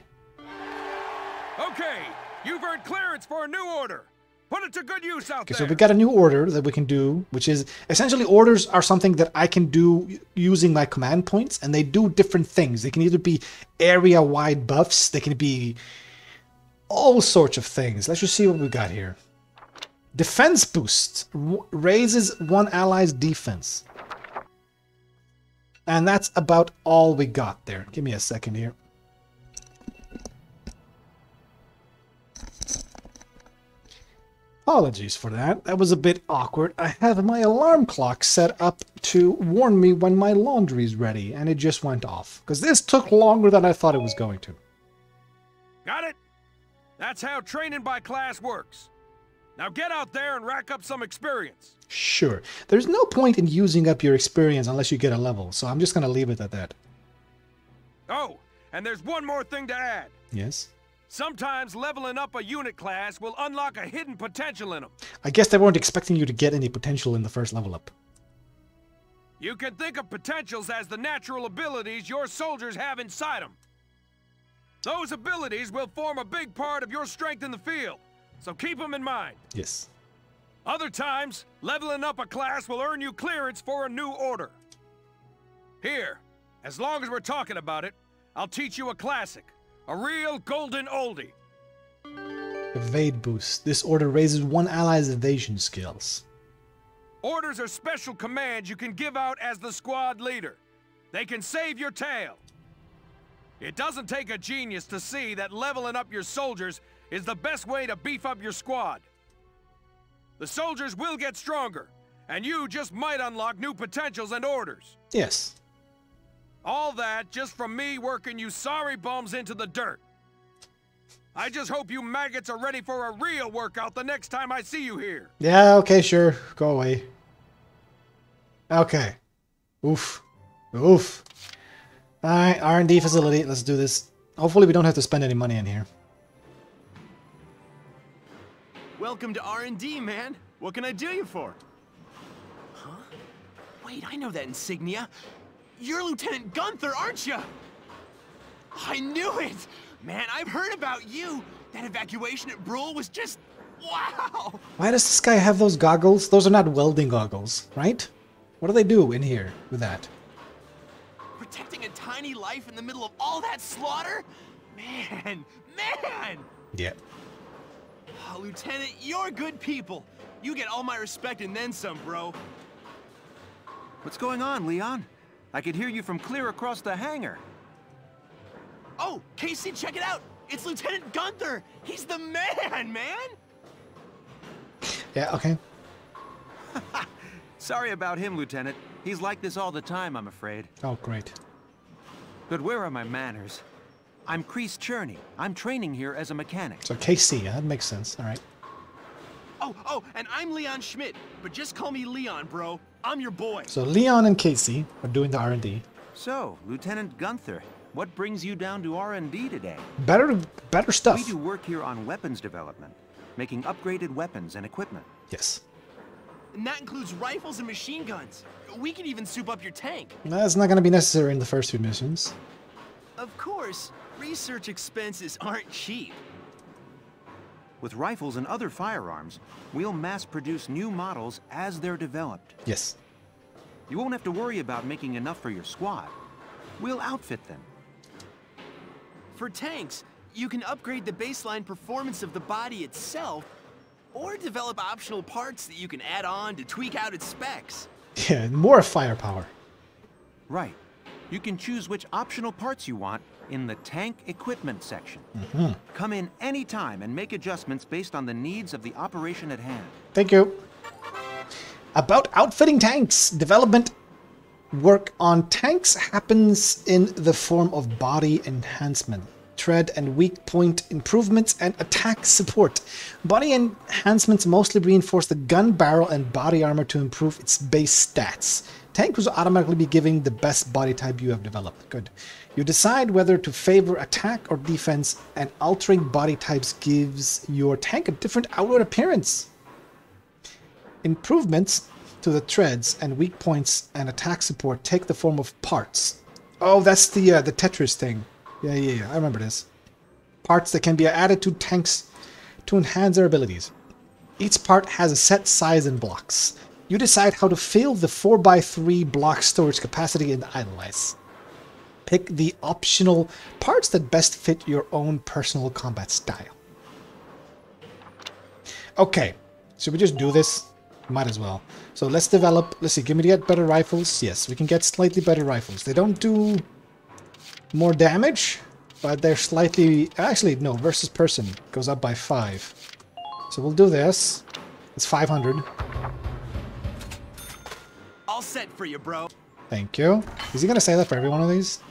Speaker 13: Okay, you've earned clearance for a new order. Put it to good use out
Speaker 1: Okay,
Speaker 13: there.
Speaker 1: so we got a new order that we can do, which is essentially orders are something that I can do using my command points, and they do different things. They can either be area-wide buffs, they can be all sorts of things. Let's just see what we got here. Defense boost raises one ally's defense. And that's about all we got there. Give me a second here. Apologies for that. That was a bit awkward. I have my alarm clock set up to warn me when my laundry's ready, and it just went off. Because this took longer than I thought it was going to.
Speaker 13: Got it? That's how training by class works. Now get out there and rack up some experience.
Speaker 1: Sure. There's no point in using up your experience unless you get a level, so I'm just going to leave it at that.
Speaker 13: Oh, and there's one more thing to add.
Speaker 1: Yes?
Speaker 13: Sometimes leveling up a unit class will unlock a hidden potential in them.
Speaker 1: I guess they weren't expecting you to get any potential in the first level up.
Speaker 13: You can think of potentials as the natural abilities your soldiers have inside them. Those abilities will form a big part of your strength in the field, so keep them in mind.
Speaker 1: Yes.
Speaker 13: Other times, leveling up a class will earn you clearance for a new order. Here, as long as we're talking about it, I'll teach you a classic. A real golden oldie.
Speaker 1: Evade boost. This order raises one ally's evasion skills.
Speaker 13: Orders are special commands you can give out as the squad leader. They can save your tail. It doesn't take a genius to see that leveling up your soldiers is the best way to beef up your squad. The soldiers will get stronger, and you just might unlock new potentials and orders.
Speaker 1: Yes.
Speaker 13: All that just from me working you sorry bums into the dirt. I just hope you maggots are ready for a real workout the next time I see you here.
Speaker 1: Yeah, okay, sure. Go away. Okay. Oof. Oof. Alright, R&D facility. Let's do this. Hopefully we don't have to spend any money in here.
Speaker 14: Welcome to R&D, man. What can I do you for? Huh? Wait, I know that insignia. You're Lieutenant Gunther, aren't you? I knew it! Man, I've heard about you. That evacuation at Brule was just... wow!
Speaker 1: Why does this guy have those goggles? Those are not welding goggles, right? What do they do in here with that?
Speaker 14: Protecting a tiny life in the middle of all that slaughter? Man!
Speaker 1: Yeah.
Speaker 14: Oh, Lieutenant, you're good people. You get all my respect and then some, bro.
Speaker 15: What's going on, Leon? I could hear you from clear across the hangar.
Speaker 14: Oh, Casey, check it out! It's Lieutenant Gunther! He's the man!
Speaker 1: Yeah, okay.
Speaker 15: Sorry about him, Lieutenant. He's like this all the time, I'm afraid.
Speaker 1: Oh, great.
Speaker 15: But where are my manners? I'm Kreese Cherney. I'm training here as a mechanic.
Speaker 1: So KC, yeah, that makes sense. All right.
Speaker 14: Oh, and I'm Leon Schmidt, but just call me Leon, bro. I'm your boy.
Speaker 1: So Leon and Casey are doing the R&D.
Speaker 15: So, Lieutenant Gunther, what brings you down to R&D today?
Speaker 1: Better stuff.
Speaker 15: We do work here on weapons development, making upgraded weapons and equipment.
Speaker 1: Yes.
Speaker 14: And that includes rifles and machine guns. We can even soup up your tank.
Speaker 1: That's not going to be necessary in the first few missions.
Speaker 14: Of course, research expenses aren't cheap.
Speaker 15: With rifles and other firearms, we'll mass-produce new models as they're developed.
Speaker 1: Yes.
Speaker 15: You won't have to worry about making enough for your squad. We'll outfit them.
Speaker 14: For tanks, you can upgrade the baseline performance of the body itself, or develop optional parts that you can add on to tweak out its specs.
Speaker 1: Yeah, more firepower.
Speaker 15: Right. You can choose which optional parts you want in the tank equipment section.
Speaker 1: Mm-hmm.
Speaker 15: Come in any time and make adjustments based on the needs of the operation at hand.
Speaker 1: Thank you. About outfitting tanks. Development Work on tanks happens in the form of body enhancement, tread and weak point improvements, and attack support. Body enhancements mostly reinforce the gun barrel and body armor to improve its base stats. Tank will automatically be giving the best body type you have developed. Good. You decide whether to favor attack or defense, and altering body types gives your tank a different outward appearance. Improvements to the treads and weak points and attack support take the form of parts. Oh, that's the Tetris thing. Yeah, I remember this. Parts that can be added to tanks to enhance their abilities. Each part has a set size and blocks. You decide how to fill the 4x3 block storage capacity in the Idolize. Pick the optional parts that best fit your own personal combat style. Okay, should we just do this? Might as well. So let's develop, let's see, can we get better rifles? Yes, we can get slightly better rifles. They don't do more damage, but they're slightly, actually no, versus person goes up by 5. So we'll do this. It's 500.
Speaker 14: All set for you, bro.
Speaker 1: Thank you. Is he going to say that for every one of these?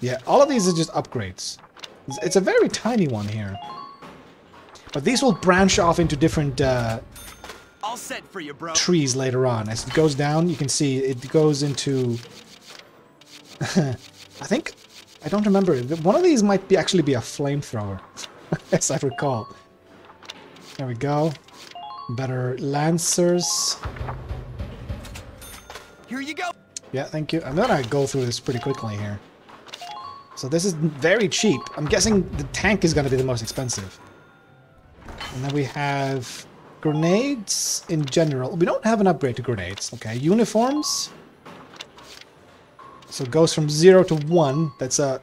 Speaker 1: Yeah, all of these are just upgrades. It's a very tiny one here. But these will branch off into different
Speaker 14: all set for you, bro.
Speaker 1: Trees later on. As it goes down, you can see it goes into... I think... I don't remember. One of these might actually be a flamethrower, as I recall. There we go. Better Lancers.
Speaker 14: Here you go.
Speaker 1: Yeah, thank you. I'm gonna go through this pretty quickly here. So this is very cheap. I'm guessing the tank is gonna be the most expensive. And then we have grenades in general. We don't have an upgrade to grenades. Okay, uniforms. So it goes from 0 to 1. That's a...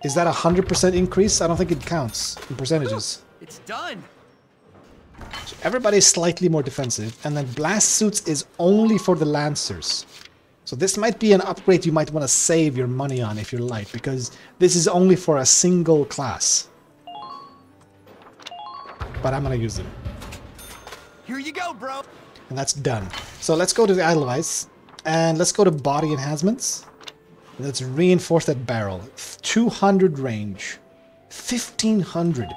Speaker 1: Is that a 100% increase? I don't think it counts in percentages.
Speaker 14: It's done.
Speaker 1: So everybody's slightly more defensive. And then blast suits is only for the Lancers. So this might be an upgrade you might want to save your money on if you're light, because this is only for a single class. But I'm going to use it.
Speaker 14: Here you go, bro.
Speaker 1: And that's done. So let's go to the Idolize. And let's go to body enhancements. Let's reinforce that barrel. 200 range. 1500.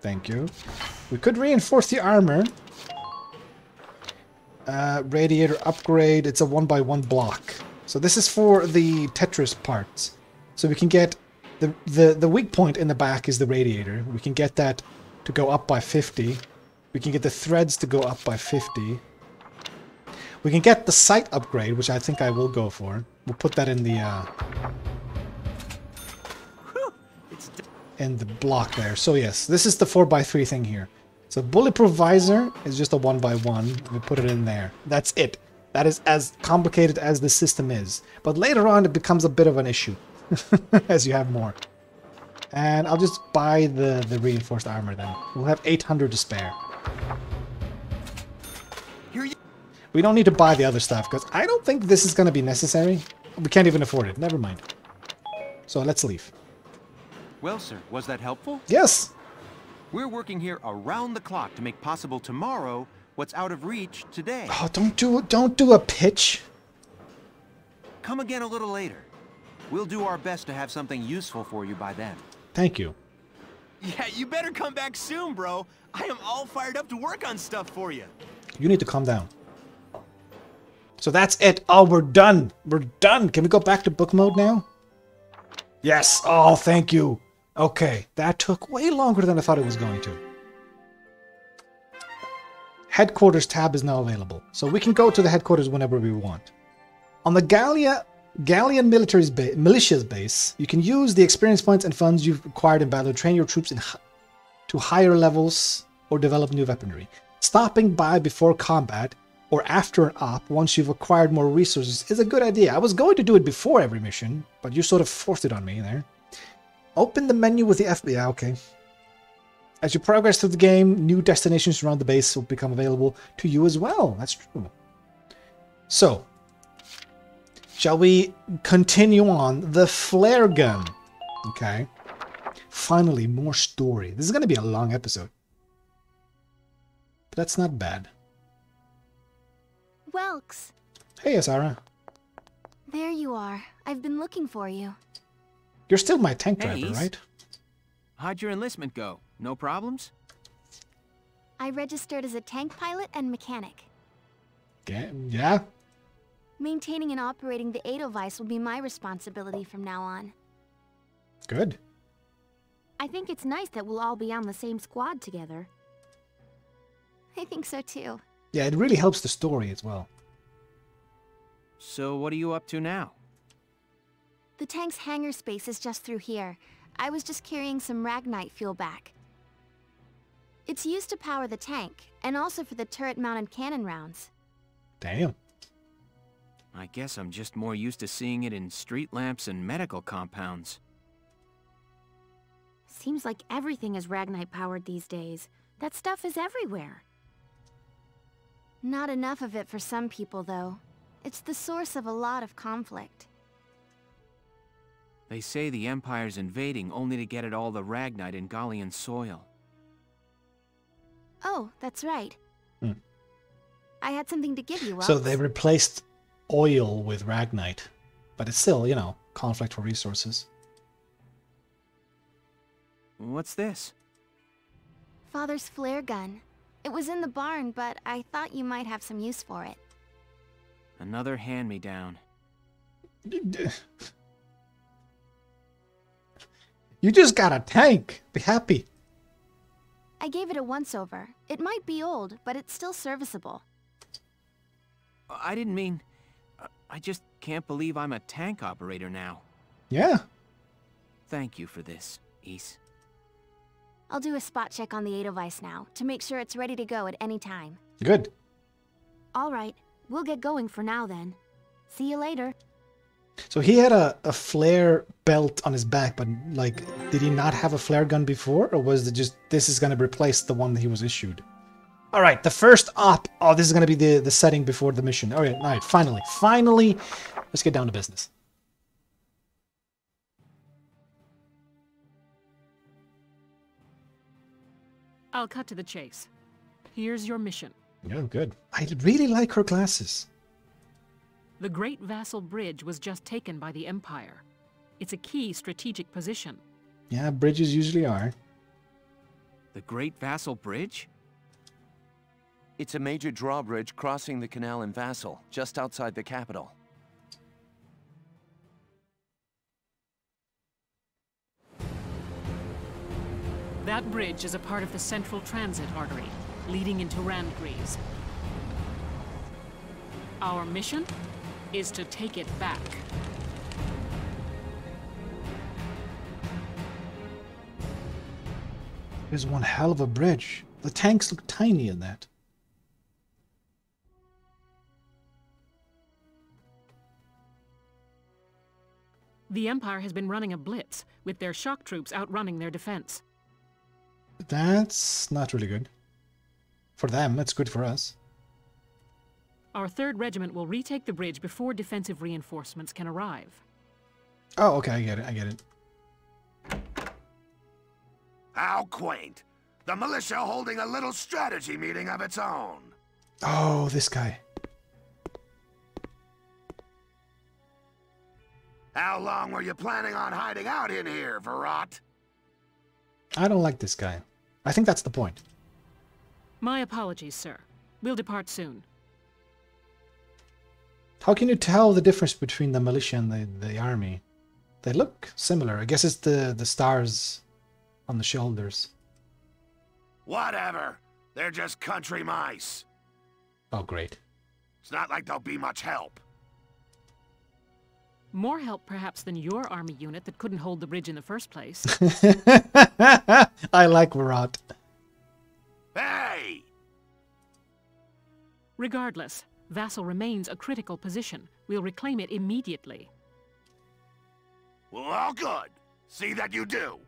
Speaker 1: Thank you. We could reinforce the armor. Radiator upgrade. It's a 1x1 block. So this is for the Tetris parts. So we can get the weak point in the back is the radiator. We can get that to go up by 50. We can get the threads to go up by 50. We can get the sight upgrade, which I think I will go for. We'll put that in the block there. So yes, this is the 4x3 thing here. So bulletproof visor is just a 1x1. We put it in there. That's it. That is as complicated as the system is. But later on, it becomes a bit of an issue as you have more. And I'll just buy the reinforced armor then. We'll have 800 to spare. We don't need to buy the other stuff because I don't think this is going to be necessary. We can't even afford it. Never mind. So let's leave.
Speaker 15: Well, sir, was that helpful?
Speaker 1: Yes.
Speaker 15: We're working here around the clock to make possible tomorrow what's out of reach today.
Speaker 1: Oh, don't do a pitch.
Speaker 15: Come again a little later. We'll do our best to have something useful for you by then.
Speaker 1: Thank you.
Speaker 14: Yeah, you better come back soon, bro. I am all fired up to work on stuff for you.
Speaker 1: You need to calm down. So that's it. Oh, we're done. We're done. Can we go back to book mode now? Yes. Oh, thank you. Okay. That took way longer than I thought it was going to. Headquarters tab is now available. So we can go to the headquarters whenever we want. On the Gallian militia's base, you can use the experience points and funds you've acquired in battle to train your troops to higher levels or develop new weaponry. Stopping by before combat or after an op once you've acquired more resources is a good idea. I was going to do it before every mission, but you sort of forced it on me there. Open the menu with the FBI, okay. As you progress through the game, new destinations around the base will become available to you as well. That's true. So, shall we continue on? The flare gun. Okay. Finally, more story. This is going to be a long episode. But that's not bad.
Speaker 10: Welks,
Speaker 1: Hey, Asara.
Speaker 10: there you are. I've been looking for you.
Speaker 1: You're still my tank driver,
Speaker 14: Hey,
Speaker 1: right?
Speaker 14: How'd your enlistment go? No problems?
Speaker 10: I registered as a tank pilot and mechanic.
Speaker 1: Yeah?
Speaker 10: Maintaining and operating the Edelweiss will be my responsibility from now on.
Speaker 1: Good.
Speaker 6: I think it's nice that we'll all be on the same squad together.
Speaker 10: I think so too.
Speaker 1: Yeah, it really helps the story as well.
Speaker 14: So what are you up to now?
Speaker 10: The tank's hangar space is just through here. I was just carrying some Ragnite fuel back. It's used to power the tank, and also for the turret-mounted cannon rounds.
Speaker 1: Damn.
Speaker 14: I guess I'm just more used to seeing it in street lamps and medical compounds.
Speaker 6: Seems like everything is Ragnite powered these days. That stuff is everywhere.
Speaker 10: Not enough of it for some people, though. It's the source of a lot of conflict.
Speaker 14: They say the Empire's invading only to get at all the Ragnite in Gallian soil.
Speaker 10: Oh, that's right.
Speaker 1: Hmm.
Speaker 10: I had something to give you, Welks.
Speaker 1: So they replaced oil with Ragnite. But it's still, you know, conflict for resources.
Speaker 14: What's this?
Speaker 10: Father's flare gun. It was in the barn, but I thought you might have some use for it.
Speaker 14: Another hand-me-down.
Speaker 1: You just got a tank. Be happy.
Speaker 10: I gave it a once-over. It might be old, but it's still serviceable.
Speaker 14: I didn't mean... I just can't believe I'm a tank operator now.
Speaker 1: Yeah.
Speaker 14: Thank you for this, Ys.
Speaker 10: I'll do a spot check on the Edelweiss now, to make sure it's ready to go at any time.
Speaker 1: Good.
Speaker 6: All right, we'll get going for now then. See you later.
Speaker 1: So he had a flare belt on his back, but like, did he not have a flare gun before? Or was it just, this is going to replace the one that he was issued? All right, the first op. Oh, this is going to be the setting before the mission. All right, finally, let's get down to business.
Speaker 7: I'll cut to the chase. Here's your mission.
Speaker 1: Oh, good. I really like her glasses.
Speaker 7: The Great Vassal Bridge was just taken by the Empire. It's a key strategic position.
Speaker 1: Yeah, bridges usually are.
Speaker 14: The Great Vassal Bridge?
Speaker 8: It's a major drawbridge crossing the canal in Vassal, just outside the capital.
Speaker 7: That bridge is a part of the central transit artery, leading into Randgries. Our mission is to take it back.
Speaker 1: There's one hell of a bridge. The tanks look tiny in that.
Speaker 7: The Empire has been running a blitz, with their shock troops outrunning their defense.
Speaker 1: That's not really good. For them, it's good for us.
Speaker 7: Our 3rd Regiment will retake the bridge before defensive reinforcements can arrive.
Speaker 1: Oh, okay, I get it.
Speaker 9: How quaint. The militia holding a little strategy meeting of its own.
Speaker 1: Oh, this guy.
Speaker 9: How long were you planning on hiding out in here, Verrot?
Speaker 1: I don't like this guy. I think that's the point.
Speaker 7: My apologies, sir. We'll depart soon.
Speaker 1: How can you tell the difference between the militia and the army? They look similar. I guess it's the stars on the shoulders.
Speaker 9: Whatever. They're just country mice.
Speaker 1: Oh, great.
Speaker 9: It's not like they'll be much help.
Speaker 7: More help, perhaps, than your army unit that couldn't hold the bridge in the first place.
Speaker 1: I like Verrot.
Speaker 9: Hey!
Speaker 7: Regardless, Vassal remains a critical position. We'll reclaim it immediately.
Speaker 9: Well, all good. See that you do.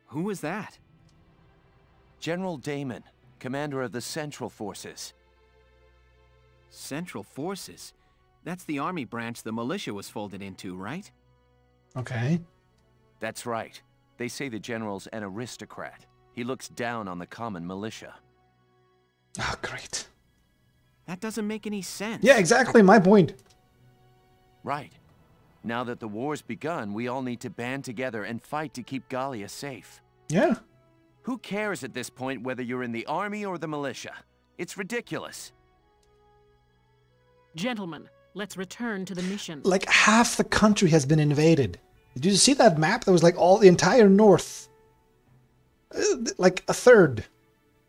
Speaker 14: Who was that?
Speaker 8: General Damon, commander of the Central Forces.
Speaker 14: Central Forces? That's the army branch the militia was folded into, right?
Speaker 1: Okay.
Speaker 8: That's right. They say the general's an aristocrat. He looks down on the common militia.
Speaker 1: Oh, great.
Speaker 14: That doesn't make any sense.
Speaker 1: Yeah, exactly my point.
Speaker 8: Right. Now that the war's begun, we all need to band together and fight to keep Gallia safe.
Speaker 1: Yeah.
Speaker 8: Who cares at this point whether you're in the army or the militia? It's ridiculous.
Speaker 7: Gentlemen, let's return to the mission.
Speaker 1: Like half the country has been invaded. Did you see that map? That was like all the entire north. Like a third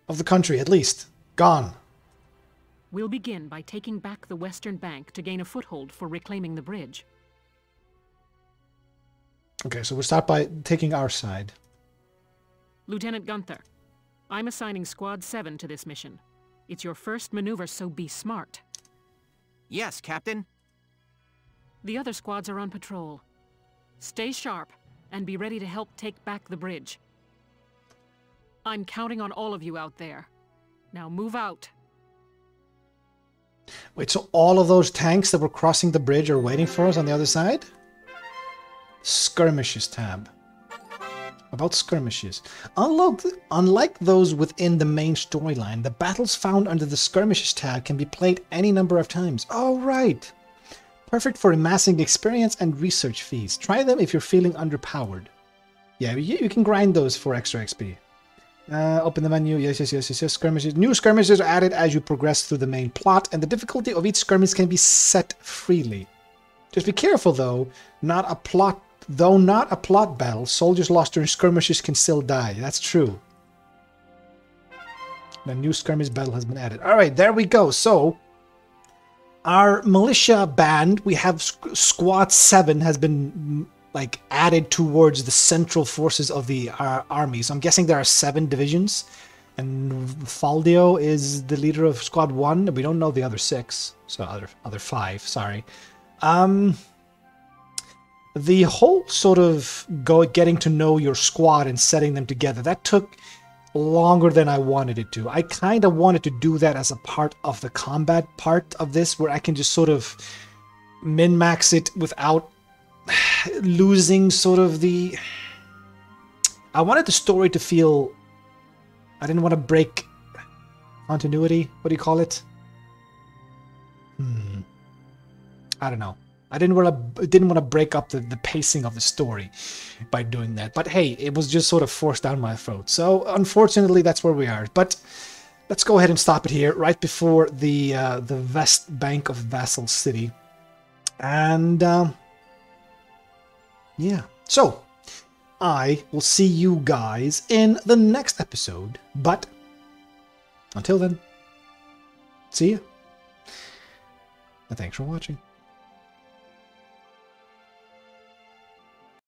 Speaker 1: of the country at least. Gone.
Speaker 7: We'll begin by taking back the western bank to gain a foothold for reclaiming the bridge.
Speaker 1: Okay, so we'll start by taking our side.
Speaker 7: Lieutenant Gunther, I'm assigning Squad 7 to this mission. It's your first maneuver, so be smart.
Speaker 14: Yes, Captain.
Speaker 7: The other squads are on patrol. Stay sharp and be ready to help take back the bridge. I'm counting on all of you out there. Now move out.
Speaker 1: Wait, so all of those tanks that were crossing the bridge are waiting for us on the other side? Skirmishes tab. About skirmishes. Unlike those within the main storyline, the battles found under the skirmishes tab can be played any number of times. Oh, right. Perfect for amassing experience and research fees. Try them if you're feeling underpowered. Yeah, you can grind those for extra XP. Open the menu. Yes. Skirmishes. New skirmishes are added as you progress through the main plot, and the difficulty of each skirmish can be set freely. Just be careful, though. Not a plot battle, soldiers lost during skirmishes can still die. That's true. The new skirmish battle has been added. All right, there we go. So, our militia band, we have Squad 7 has been like added towards the central forces of the army. So I'm guessing there are 7 divisions, and Faldio is the leader of Squad 1. We don't know the other 6, so other 5. Sorry. The whole sort of getting to know your squad and setting them together, that took longer than I wanted it to. I kind of wanted to do that as a part of the combat part of this, where I can just sort of min-max it without losing sort of the... I wanted the story to feel... I didn't want to break continuity. What do you call it? I don't know. I didn't want to break up the pacing of the story by doing that. But hey, it was just sort of forced down my throat. So unfortunately, that's where we are. But let's go ahead and stop it here, right before the west bank of Vassal City. And yeah. So I will see you guys in the next episode. But until then, see ya. And thanks for watching.